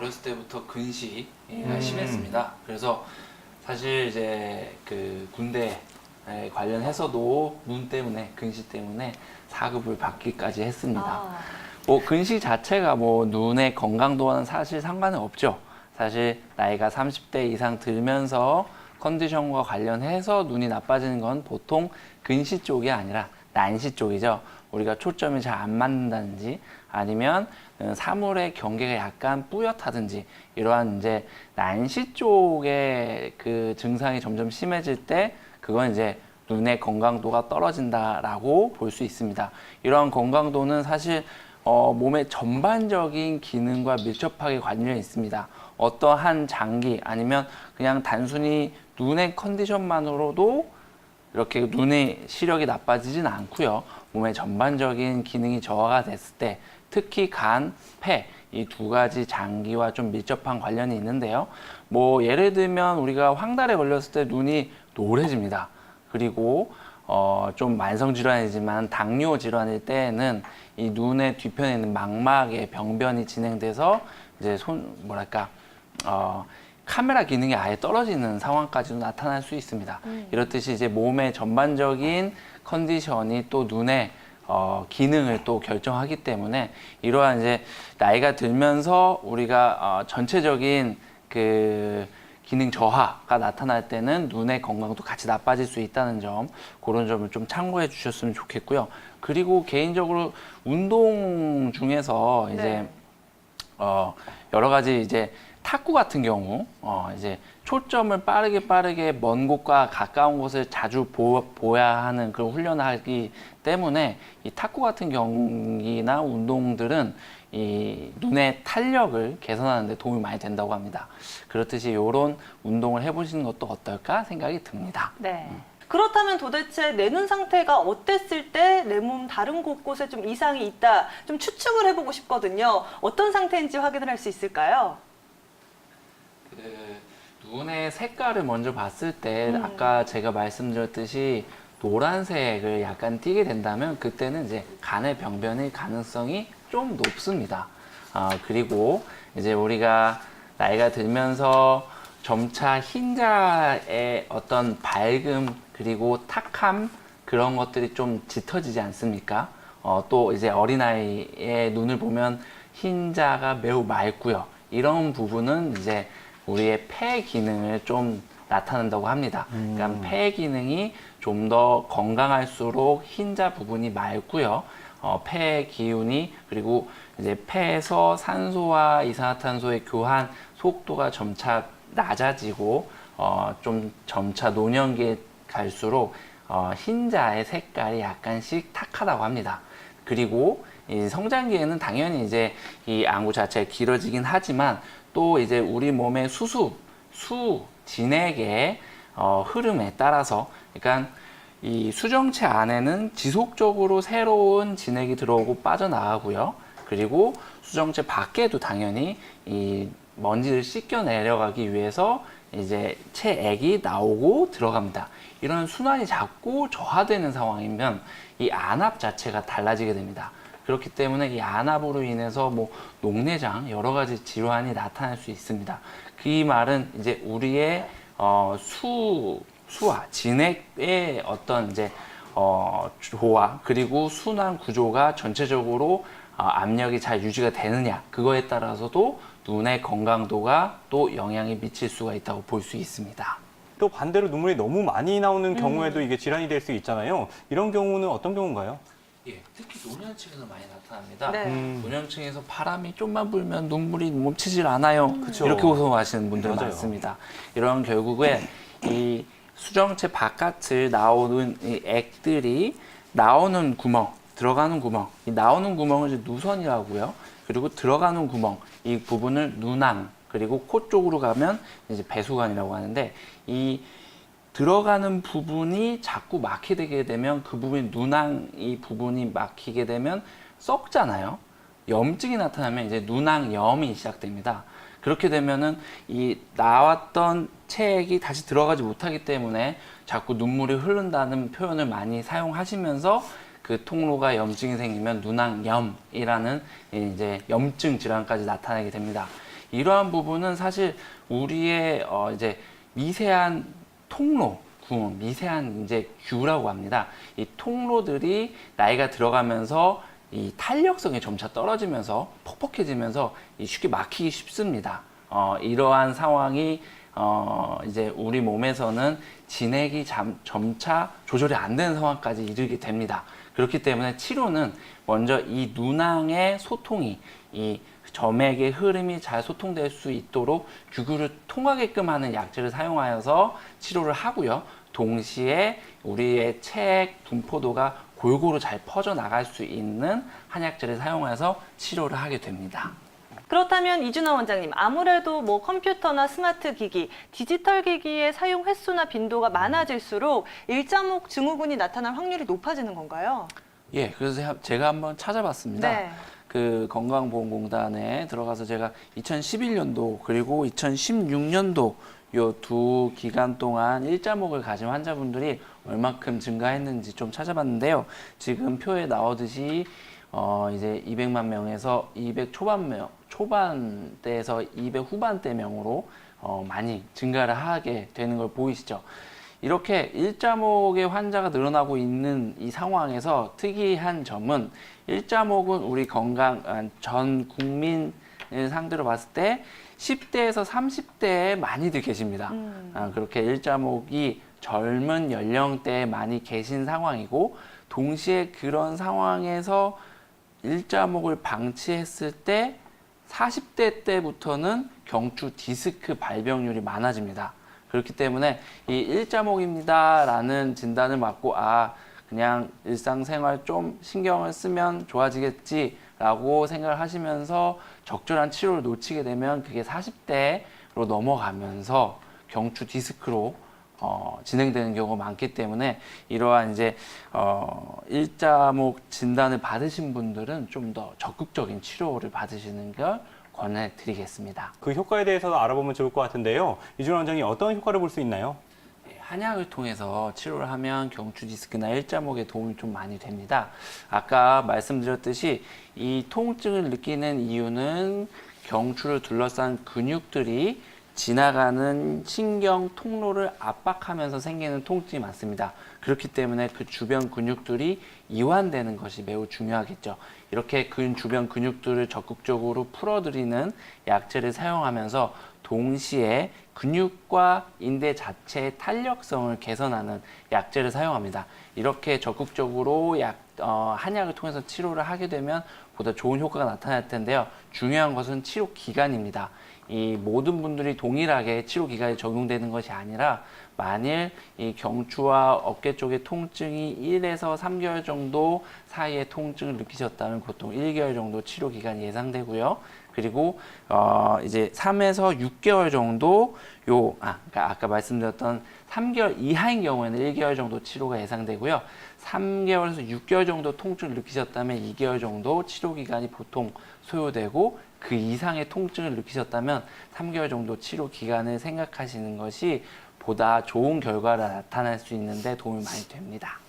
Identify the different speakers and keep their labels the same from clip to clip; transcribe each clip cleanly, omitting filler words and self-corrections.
Speaker 1: 어렸을 때부터 근시가 심했습니다. 그래서 사실 이제 그 군대 관련해서도 눈 때문에 근시 때문에 4급을 받기까지 했습니다.
Speaker 2: 아,
Speaker 1: 뭐 근시 자체가 뭐 눈의 건강도와는 사실 상관은 없죠. 사실 나이가 30대 이상 들면서 컨디션과 관련해서 눈이 나빠지는 건 보통 근시 쪽이 아니라 난시 쪽이죠. 우리가 초점이 잘 안 맞는다든지 아니면 사물의 경계가 약간 뿌옇다든지 이러한 이제 난시 쪽의 그 증상이 점점 심해질 때 그건 이제 눈의 건강도가 떨어진다라고 볼 수 있습니다. 이러한 건강도는 사실 몸의 전반적인 기능과 밀접하게 관련이 있습니다. 어떠한 장기 아니면 그냥 단순히 눈의 컨디션만으로도 이렇게 눈의 시력이 나빠지진 않고요. 몸의 전반적인 기능이 저하가 됐을 때 특히 간, 폐 이 두 가지 장기와 좀 밀접한 관련이 있는데요. 뭐 예를 들면 우리가 황달에 걸렸을 때 눈이 노래집니다. 그리고 좀 만성 질환이지만 당뇨 질환일 때에는 이 눈의 뒤편에 있는 망막의 병변이 진행돼서 이제 카메라 기능이 아예 떨어지는 상황까지도 나타날 수 있습니다. 이렇듯이 이제 몸의 전반적인 컨디션이 또 눈의 기능을 또 결정하기 때문에 이러한 이제 나이가 들면서 우리가 전체적인 그 기능 저하가 나타날 때는 눈의 건강도 같이 나빠질 수 있다는 점, 그런 점을 좀 참고해 주셨으면 좋겠고요. 그리고 개인적으로 운동 중에서 이제 여러 가지 이제 탁구 같은 경우 이제 초점을 빠르게 먼 곳과 가까운 곳을 자주 보야 하는 그런 훈련을 하기 때문에 이 탁구 같은 경기나 운동들은 이 눈의 탄력을 개선하는 데 도움이 많이 된다고 합니다. 그렇듯이 이런 운동을 해보시는 것도 어떨까 생각이 듭니다.
Speaker 2: 네. 그렇다면 도대체 내 눈 상태가 어땠을 때 내 몸 다른 곳곳에 좀 이상이 있다, 좀 추측을 해보고 싶거든요. 어떤 상태인지 확인을 할 수 있을까요?
Speaker 1: 눈의 색깔을 먼저 봤을 때 아까 제가 말씀드렸듯이 노란색을 약간 띠게 된다면 그때는 이제 간의 병변일 가능성이 좀 높습니다. 그리고 이제 우리가 나이가 들면서 점차 흰자의 어떤 밝음 그리고 탁함 그런 것들이 좀 짙어지지 않습니까? 또 이제 어린아이의 눈을 보면 흰자가 매우 맑고요. 이런 부분은 이제 우리의 폐 기능을 좀 나타낸다고 합니다. 그러니까 폐 기능이 좀 더 건강할수록 흰자 부분이 맑고요. 폐 기운이 그리고 이제 폐에서 산소와 이산화탄소의 교환 속도가 점차 낮아지고 좀 점차 노년기에 갈수록 흰자의 색깔이 약간씩 탁하다고 합니다. 그리고 이 성장기에는 당연히 이제 이 안구 자체가 길어지긴 하지만 또 이제 우리 몸의 진액의 흐름에 따라서 그러니까 이 수정체 안에는 지속적으로 새로운 진액이 들어오고 빠져나가고요. 그리고 수정체 밖에도 당연히 이 먼지를 씻겨 내려가기 위해서 이제 체액이 나오고 들어갑니다. 이런 순환이 자꾸 저하되는 상황이면 이 안압 자체가 달라지게 됩니다. 그렇기 때문에 이 안압으로 인해서 뭐 녹내장 여러 가지 질환이 나타날 수 있습니다. 그 말은 이제 우리의 수와 진액의 어떤 이제 조화 그리고 순환 구조가 전체적으로 압력이 잘 유지가 되느냐 그거에 따라서도 눈의 건강도가 또 영향이 미칠 수가 있다고 볼 수 있습니다.
Speaker 3: 또 반대로 눈물이 너무 많이 나오는 경우에도 이게 질환이 될 수 있잖아요. 이런 경우는 어떤 경우인가요?
Speaker 1: 예, 특히 노년층에서 많이 나타납니다.
Speaker 2: 네.
Speaker 1: 노년층에서 바람이 좀만 불면 눈물이 멈추질 않아요.
Speaker 3: 그쵸.
Speaker 1: 이렇게 호소하시는 분들
Speaker 3: 맞아요.
Speaker 1: 많습니다. 이런 결국에 이 수정체 바깥을 나오는 이 액들이 나오는 구멍, 들어가는 구멍, 이 나오는 구멍을 이제 누선이라고요. 그리고 들어가는 구멍, 이 부분을 눈앙, 그리고 코 쪽으로 가면 이제 배수관이라고 하는데 이 들어가는 부분이 자꾸 막히게 되면 그 부분이 눈앙 이 부분이 막히게 되면 썩잖아요. 염증이 나타나면 이제 눈앙염이 시작됩니다. 그렇게 되면은 이 나왔던 체액이 다시 들어가지 못하기 때문에 자꾸 눈물이 흐른다는 표현을 많이 사용하시면서 그 통로가 염증이 생기면 눈앙염이라는 이제 염증 질환까지 나타나게 됩니다. 이러한 부분은 사실 우리의 이제 미세한 통로, 미세한 이제 규라고 합니다. 이 통로들이 나이가 들어가면서 이 탄력성이 점차 떨어지면서 퍽퍽해지면서 쉽게 막히기 쉽습니다. 이러한 상황이 이제 우리 몸에서는 진액이 점차 조절이 안 되는 상황까지 이르게 됩니다. 그렇기 때문에 치료는 먼저 이 눈왕의 소통이, 이 점액의 흐름이 잘 소통될 수 있도록 규구를 통하게끔 하는 약제를 사용하여서 치료를 하고요. 동시에 우리의 체액 분포도가 골고루 잘 퍼져나갈 수 있는 한약제를 사용해서 치료를 하게 됩니다.
Speaker 2: 그렇다면 이준하 원장님, 아무래도 뭐 컴퓨터나 스마트 기기, 디지털 기기의 사용 횟수나 빈도가 많아질수록 일자목 증후군이 나타날 확률이 높아지는 건가요?
Speaker 1: 예, 그래서 제가 한번 찾아봤습니다.
Speaker 2: 네.
Speaker 1: 그 건강보험공단에 들어가서 제가 2011년도 그리고 2016년도 요 두 기간 동안 일자목을 가진 환자분들이 얼마큼 증가했는지 좀 찾아봤는데요. 지금 표에 나오듯이 이제 200만 명에서 200 초반대에서 200 후반대명으로 많이 증가를 하게 되는 걸 보이시죠. 이렇게 일자목의 환자가 늘어나고 있는 이 상황에서 특이한 점은 일자목은 우리 전 국민을 상대로 봤을 때 10대에서 30대에 많이들 계십니다. 그렇게 일자목이 젊은 연령대에 많이 계신 상황이고 동시에 그런 상황에서 일자목을 방치했을 때 40대 때부터는 경추 디스크 발병률이 많아집니다. 그렇기 때문에 이 일자목입니다라는 진단을 받고 그냥 일상생활 좀 신경을 쓰면 좋아지겠지라고 생각을 하시면서 적절한 치료를 놓치게 되면 그게 40대로 넘어가면서 경추 디스크로 진행되는 경우가 많기 때문에 이러한 이제 일자목 진단을 받으신 분들은 좀 더 적극적인 치료를 받으시는 걸 권해드리겠습니다.
Speaker 3: 그 효과에 대해서 알아보면 좋을 것 같은데요. 이준하 원장님 어떤 효과를 볼 수 있나요?
Speaker 1: 한약을 통해서 치료를 하면 경추 디스크나 일자목에 도움이 좀 많이 됩니다. 아까 말씀드렸듯이 이 통증을 느끼는 이유는 경추를 둘러싼 근육들이 지나가는 신경 통로를 압박하면서 생기는 통증이 많습니다. 그렇기 때문에 그 주변 근육들이 이완되는 것이 매우 중요하겠죠. 이렇게 주변 근육들을 적극적으로 풀어드리는 약제를 사용하면서 동시에 근육과 인대 자체의 탄력성을 개선하는 약제를 사용합니다. 이렇게 적극적으로 한약을 통해서 치료를 하게 되면 보다 좋은 효과가 나타날 텐데요. 중요한 것은 치료 기간입니다. 이 모든 분들이 동일하게 치료 기간이 적용되는 것이 아니라 만일 이 경추와 어깨 쪽의 통증이 1에서 3개월 정도 사이에 통증을 느끼셨다면 보통 1개월 정도 치료 기간이 예상되고요. 그리고 이제 3에서 6개월 정도 그러니까 아까 말씀드렸던 3개월 이하인 경우에는 1개월 정도 치료가 예상되고요. 3개월에서 6개월 정도 통증을 느끼셨다면 2개월 정도 치료 기간이 보통 소요되고 그 이상의 통증을 느끼셨다면 3개월 정도 치료 기간을 생각하시는 것이 보다 좋은 결과를 나타낼 수 있는데 도움이 많이 됩니다.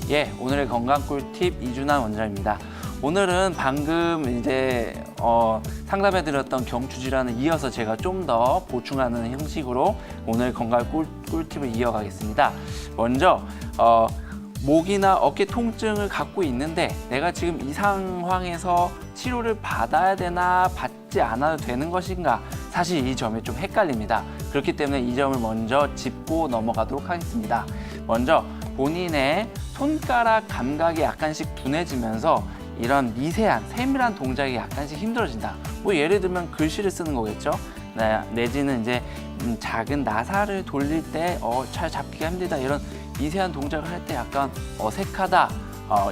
Speaker 1: 예, 오늘의 건강 꿀팁 이준하 원장입니다. 오늘은 방금 이제 상담해드렸던 경추 질환을 이어서 제가 좀 더 보충하는 형식으로 오늘 건강 꿀팁을 이어가겠습니다. 먼저 목이나 어깨 통증을 갖고 있는데 내가 지금 이 상황에서 치료를 받아야 되나 받지 않아도 되는 것인가, 사실 이 점이 좀 헷갈립니다. 그렇기 때문에 이 점을 먼저 짚고 넘어가도록 하겠습니다. 먼저 본인의 손가락 감각이 약간씩 둔해지면서 이런 미세한 세밀한 동작이 약간씩 힘들어진다. 뭐 예를 들면 글씨를 쓰는 거겠죠. 내지는 이제 작은 나사를 돌릴 때 잘 잡기가 힘들다, 이런 미세한 동작을 할 때 약간 어색하다,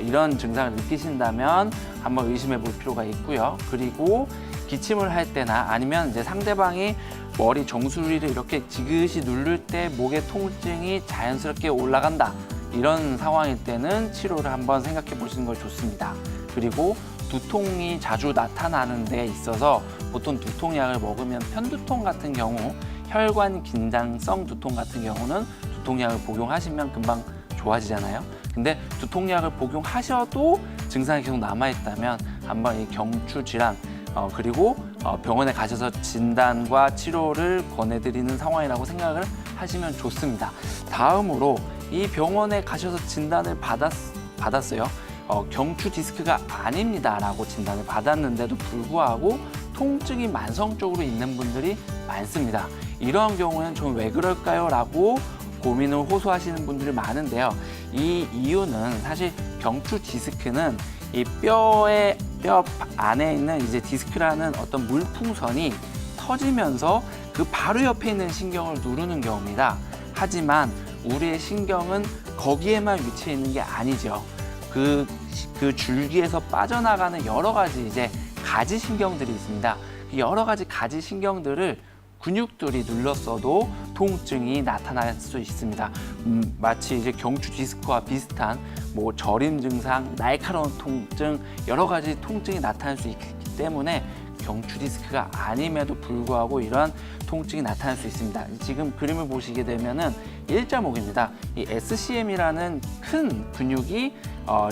Speaker 1: 이런 증상을 느끼신다면 한번 의심해 볼 필요가 있고요. 그리고 기침을 할 때나 아니면 이제 상대방이 머리 정수리를 이렇게 지그시 누를 때 목의 통증이 자연스럽게 올라간다, 이런 상황일 때는 치료를 한번 생각해 보시는 걸 좋습니다. 그리고 두통이 자주 나타나는 데 있어서 보통 두통약을 먹으면 편두통 같은 경우, 혈관 긴장성 두통 같은 경우는 두통약을 복용하시면 금방 좋아지잖아요. 근데 두통약을 복용하셔도 증상이 계속 남아있다면 한번 이 경추 질환 그리고 병원에 가셔서 진단과 치료를 권해드리는 상황이라고 생각을 하시면 좋습니다. 다음으로 이 병원에 가셔서 진단을 받았어요. 경추 디스크가 아닙니다라고 진단을 받았는데도 불구하고 통증이 만성적으로 있는 분들이 많습니다. 이러한 경우에는 좀 왜 그럴까요? 라고 고민을 호소하시는 분들이 많은데요. 이 이유는 사실 경추 디스크는 이 뼈 안에 있는 이제 디스크라는 어떤 물풍선이 터지면서 그 바로 옆에 있는 신경을 누르는 경우입니다. 하지만 우리의 신경은 거기에만 위치해 있는 게 아니죠. 그 줄기에서 빠져나가는 여러 가지 이제 가지 신경들이 있습니다. 여러 가지 가지 신경들을 근육들이 눌렀어도 통증이 나타날 수 있습니다. 마치 이제 경추 디스크와 비슷한 뭐 저림 증상, 날카로운 통증, 여러 가지 통증이 나타날 수 있기 때문에 경추 디스크가 아님에도 불구하고 이러한 통증이 나타날 수 있습니다. 지금 그림을 보시게 되면은 일자목입니다. 이 SCM이라는 큰 근육이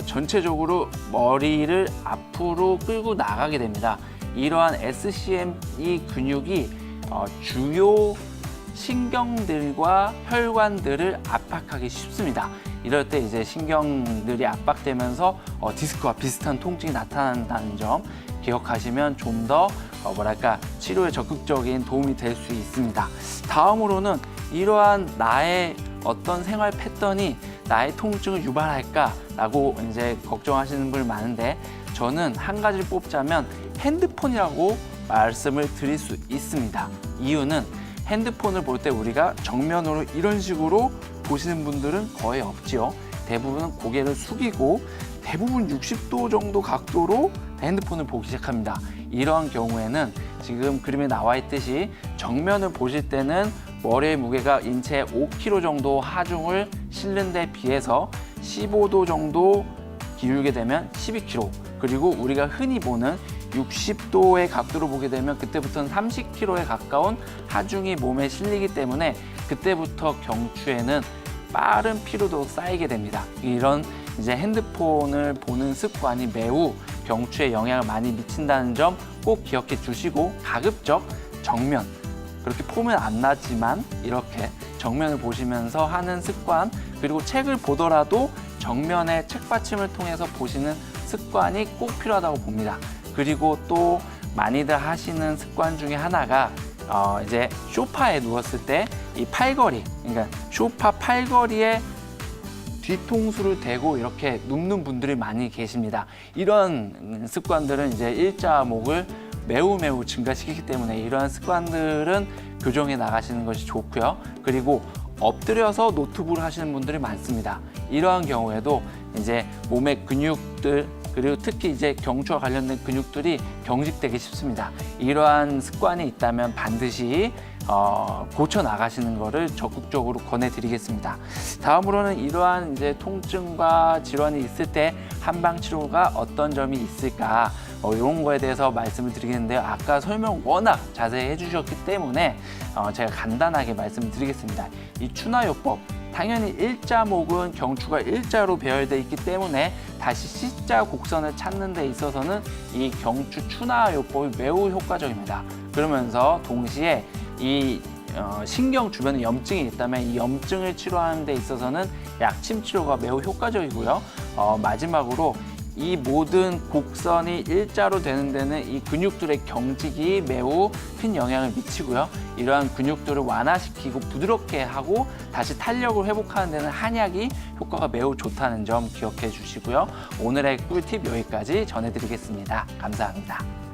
Speaker 1: 전체적으로 머리를 앞으로 끌고 나가게 됩니다. 이러한 SCM 이 근육이 주요 신경들과 혈관들을 압박하기 쉽습니다. 이럴 때 이제 신경들이 압박되면서 디스크와 비슷한 통증이 나타난다는 점 기억하시면 좀 더 치료에 적극적인 도움이 될 수 있습니다. 다음으로는 이러한 나의 어떤 생활 패턴이 나의 통증을 유발할까라고 이제 걱정하시는 분이 많은데 저는 한 가지를 뽑자면 핸드폰이라고 말씀을 드릴 수 있습니다. 이유는 핸드폰을 볼 때 우리가 정면으로 이런 식으로 보시는 분들은 거의 없지요. 대부분은 고개를 숙이고 대부분 60도 정도 각도로 핸드폰을 보기 시작합니다. 이러한 경우에는 지금 그림에 나와 있듯이 정면을 보실 때는 머리의 무게가 인체의 5kg 정도 하중을 실는 데 비해서 15도 정도 기울게 되면 12kg, 그리고 우리가 흔히 보는 60도의 각도로 보게 되면 그때부터는 30kg에 가까운 하중이 몸에 실리기 때문에 그때부터 경추에는 빠른 피로도 쌓이게 됩니다. 이런 이제 핸드폰을 보는 습관이 매우 경추에 영향을 많이 미친다는 점 꼭 기억해 주시고 가급적 정면, 그렇게 폼은 안 나지만 이렇게 정면을 보시면서 하는 습관, 그리고 책을 보더라도 정면에 책받침을 통해서 보시는 습관이 꼭 필요하다고 봅니다. 그리고 또 많이들 하시는 습관 중에 하나가 이제 소파에 누웠을 때 이 팔걸이, 그러니까 소파 팔걸이에 뒤통수를 대고 이렇게 눕는 분들이 많이 계십니다. 이런 습관들은 이제 일자목을 매우 증가시키기 때문에 이러한 습관들은 교정해 나가시는 것이 좋고요. 그리고 엎드려서 노트북을 하시는 분들이 많습니다. 이러한 경우에도 이제 몸의 근육들, 그리고 특히 이제 경추와 관련된 근육들이 경직되기 쉽습니다. 이러한 습관이 있다면 반드시 고쳐 나가시는 것을 적극적으로 권해드리겠습니다. 다음으로는 이러한 이제 통증과 질환이 있을 때 한방 치료가 어떤 점이 있을까, 이런 거에 대해서 말씀을 드리겠는데요. 아까 설명 워낙 자세히 해주셨기 때문에 제가 간단하게 말씀을 드리겠습니다. 이 추나요법, 당연히 일자목은 경추가 일자로 배열되어 있기 때문에 다시 C자 곡선을 찾는 데 있어서는 이 경추 추나요법이 매우 효과적입니다. 그러면서 동시에 이 신경 주변에 염증이 있다면 이 염증을 치료하는 데 있어서는 약침 치료가 매우 효과적이고요. 마지막으로 이 모든 곡선이 일자로 되는 데는 이 근육들의 경직이 매우 큰 영향을 미치고요. 이러한 근육들을 완화시키고 부드럽게 하고 다시 탄력을 회복하는 데는 한약이 효과가 매우 좋다는 점 기억해 주시고요. 오늘의 꿀팁 여기까지 전해드리겠습니다. 감사합니다.